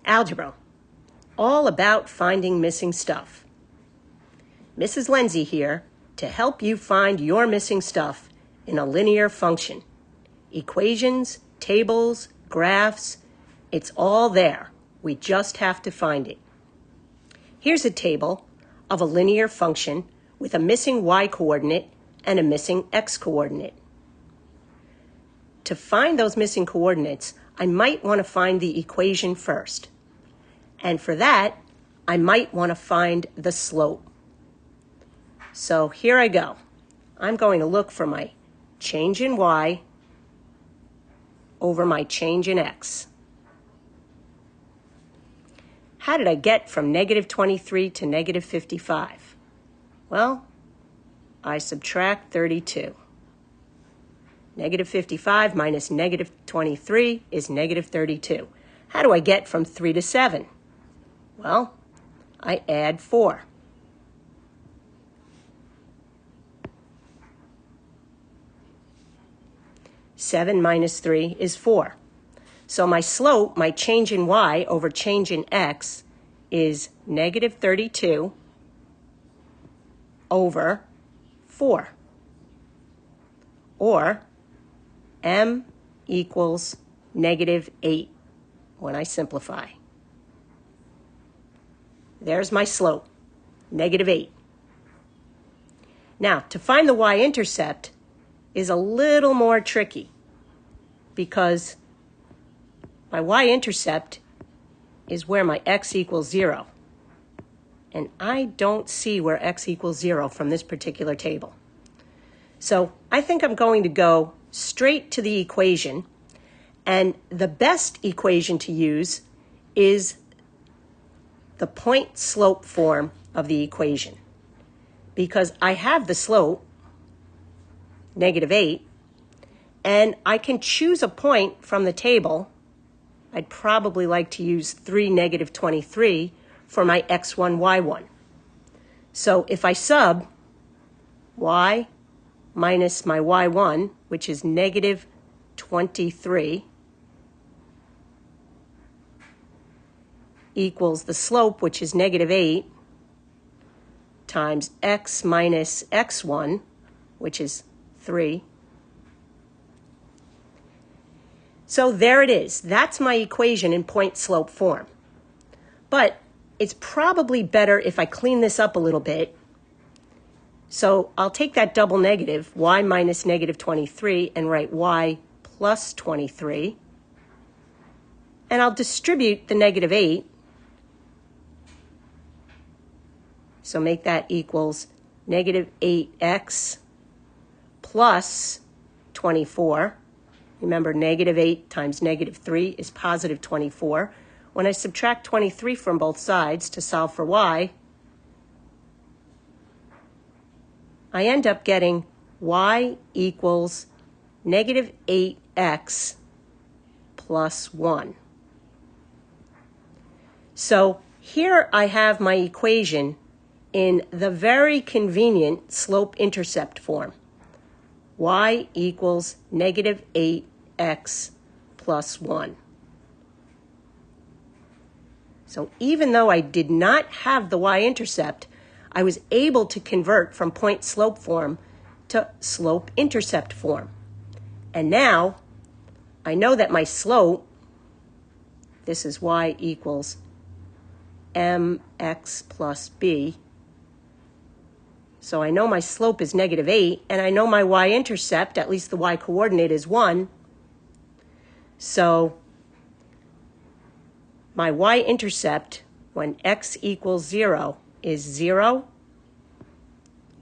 Algebra, all about finding missing stuff. Mrs. Lindsay here to help you find your missing stuff in a linear function. Equations, tables, graphs, it's all there. We just have to find it. Here's a table of a linear function with a missing y-coordinate and a missing x-coordinate. To find those missing coordinates, I might want to find the equation first. And for that, I might want to find the slope. So here I go. I'm going to look for my change in y over my change in x. How did I get from negative 23 to negative 55? Well, I subtract 32. Negative 55 minus negative 23 is negative 32. How do I get from 3 to 7? Well, I add 4. Seven minus 3 is 4. So my slope, my change in y over change in x, is negative 32 over 4. Or m equals negative 8 when I simplify. There's my slope, negative 8. Now, to find the y-intercept is a little more tricky because my y-intercept is where my x equals 0. And I don't see where x equals 0 from this particular table. So I think I'm going to go straight to the equation. And the best equation to use is the point-slope form of the equation. Because I have the slope, negative 8, and I can choose a point from the table. I'd probably like to use 3, negative 23 for my x1, y1. So if I sub y minus my y1, which is negative 23, equals the slope, which is negative 8, times x minus x1, which is 3. So there it is. That's my equation in point-slope form. But it's probably better if I clean this up a little bit. So I'll take that double negative, y minus negative 23, and write y plus 23. And I'll distribute the negative 8. So make that equals negative 8x plus 24. Remember, negative 8 times negative 3 is positive 24. When I subtract 23 from both sides to solve for y, I end up getting y equals negative 8x plus 1. So here I have my equation in the very convenient slope-intercept form. Y equals negative 8x plus 1. So even though I did not have the y-intercept, I was able to convert from point-slope form to slope-intercept form. And now I know that my slope, this is y equals mx plus b. So I know my slope is negative 8, and I know my y-intercept, at least the y-coordinate, is 1. So my y-intercept, when x equals 0, is 0,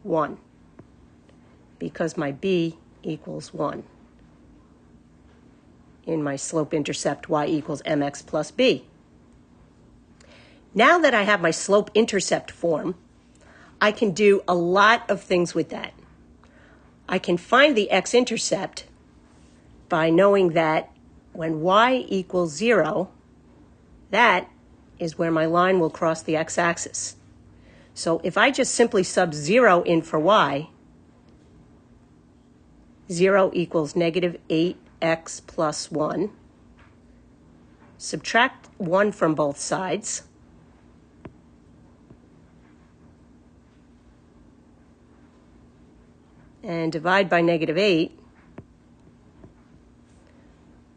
1, because my b equals 1 in my slope-intercept y equals mx plus b. Now that I have my slope-intercept form, I can do a lot of things with that. I can find the x-intercept by knowing that when y equals 0, that is where my line will cross the x-axis. So if I just simply sub 0 in for y, 0 equals negative 8x plus 1. subtract 1 from both sides, and divide by -8,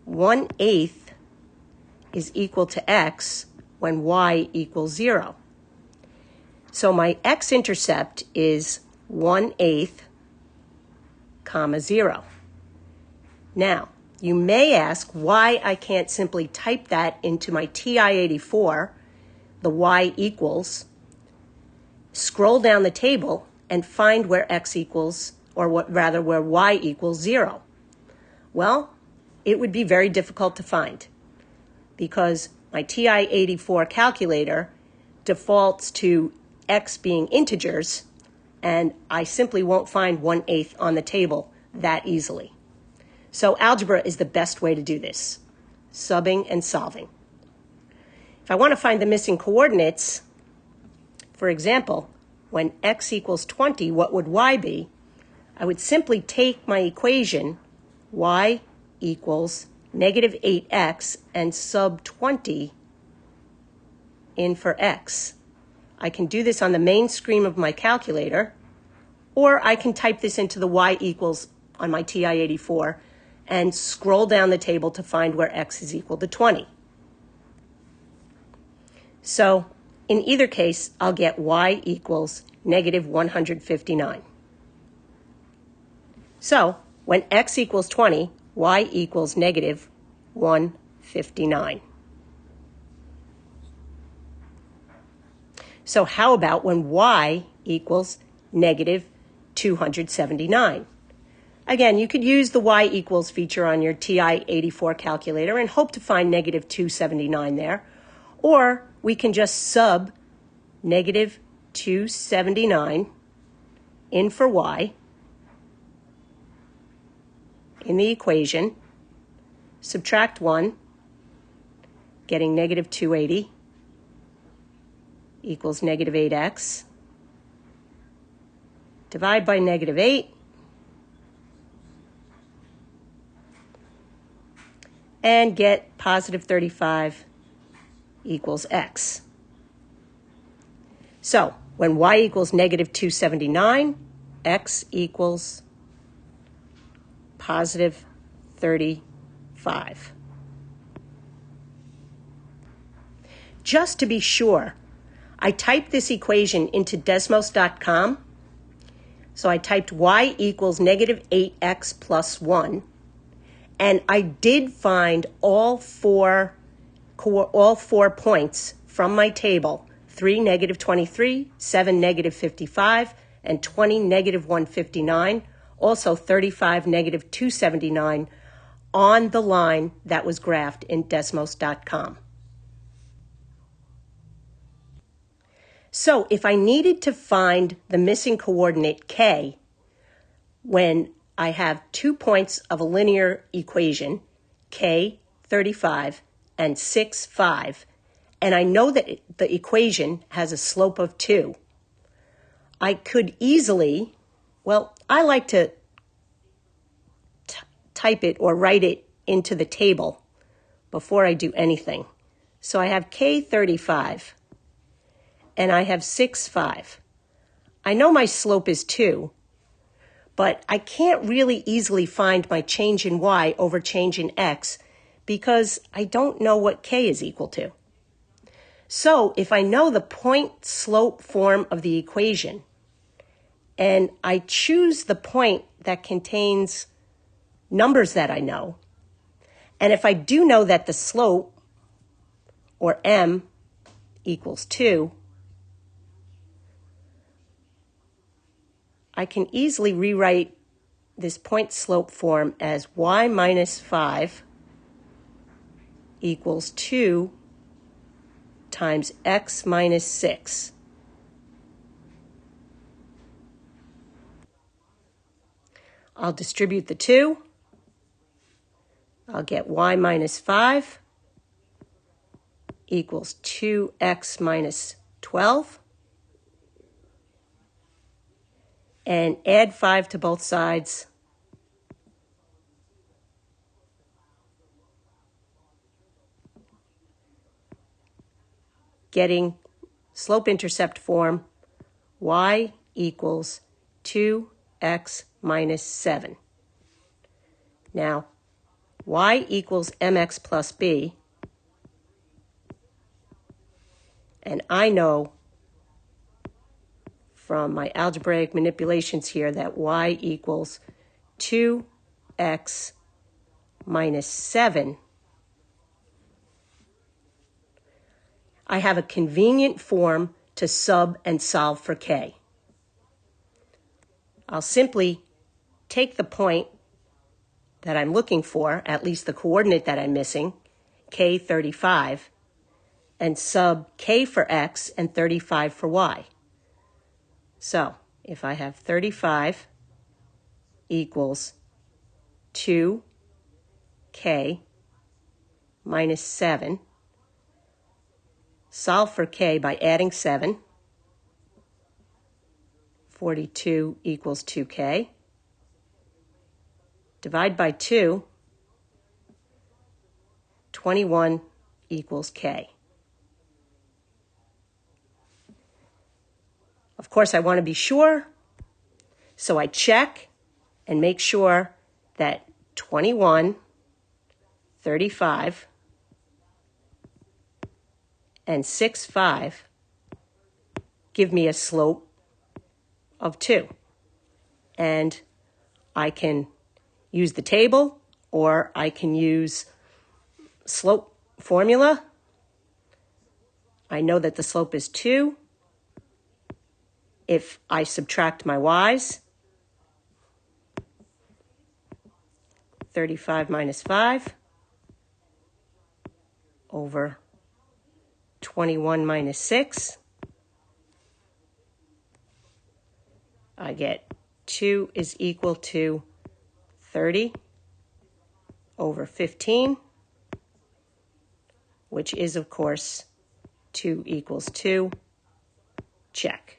1/8 is equal to x when y equals 0. So my x-intercept is 1/8, comma 0. Now, you may ask why I can't simply type that into my TI-84, the y equals, scroll down the table, and find where x equals, or where y equals 0. Well, it would be very difficult to find because my TI-84 calculator defaults to x being integers, and I simply won't find 1/8 on the table that easily. So algebra is the best way to do this, subbing and solving. If I want to find the missing coordinates, for example, when x equals 20, what would y be? I would simply take my equation, y equals -8x, and sub 20 in for x. I can do this on the main screen of my calculator, or I can type this into the y equals on my TI-84 and scroll down the table to find where x is equal to 20. So in either case, I'll get y equals -159. So when x equals 20, y equals -159. So how about when y equals -279? Again, you could use the y equals feature on your TI-84 calculator and hope to find -279 there. Or we can just sub -279 in for y in the equation, subtract 1, getting -280 equals -8x, divide by -8, and get +35 equals x. So when y equals -279, x equals +35. Just to be sure, I typed this equation into Desmos.com. So I typed y equals -8x plus 1. And I did find all four points from my table, 3 -23, 7 -55, and 20 -159, also 35 -279 on the line that was graphed in Desmos.com. So if I needed to find the missing coordinate k when I have 2 points of a linear equation, k, 35, and 6, 5, and I know that the equation has a slope of 2, I could easily, well, I like to type it or write it into the table before I do anything. So I have k, 35, and I have 6, 5. I know my slope is 2, but I can't really easily find my change in y over change in x because I don't know what k is equal to. So if I know the point-slope form of the equation, and I choose the point that contains numbers that I know, and if I do know that the slope, or m, equals 2, I can easily rewrite this point-slope form as y minus 5 equals 2 times x minus 6. I'll distribute the 2. I'll get y minus 5 equals 2x minus 12. And add 5 to both sides. getting slope-intercept form y equals 2x minus 7. Now, y equals mx plus b, and I know from my algebraic manipulations here that y equals 2x minus 7. I have a convenient form to sub and solve for k. I'll simply take the point that I'm looking for, at least the coordinate that I'm missing, k 35, and sub k for x and 35 for y. So if I have 35 equals 2k minus 7, solve for k by adding 7, 42 equals 2k. Divide by 2, 21 equals k. Of course, I want to be sure, so I check and make sure that 21, 35, and 6, 5 give me a slope of 2. And I can use the table, or I can use slope formula. I know that the slope is 2. If I subtract my y's, 35 minus 5 over 21 minus 6, I get 2 is equal to 30 over 15, which is, of course, 2 equals 2. Check.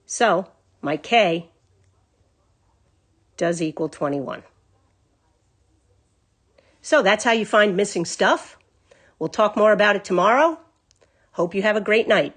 So my k does equal 21. So that's how you find missing stuff. We'll talk more about it tomorrow. Hope you have a great night.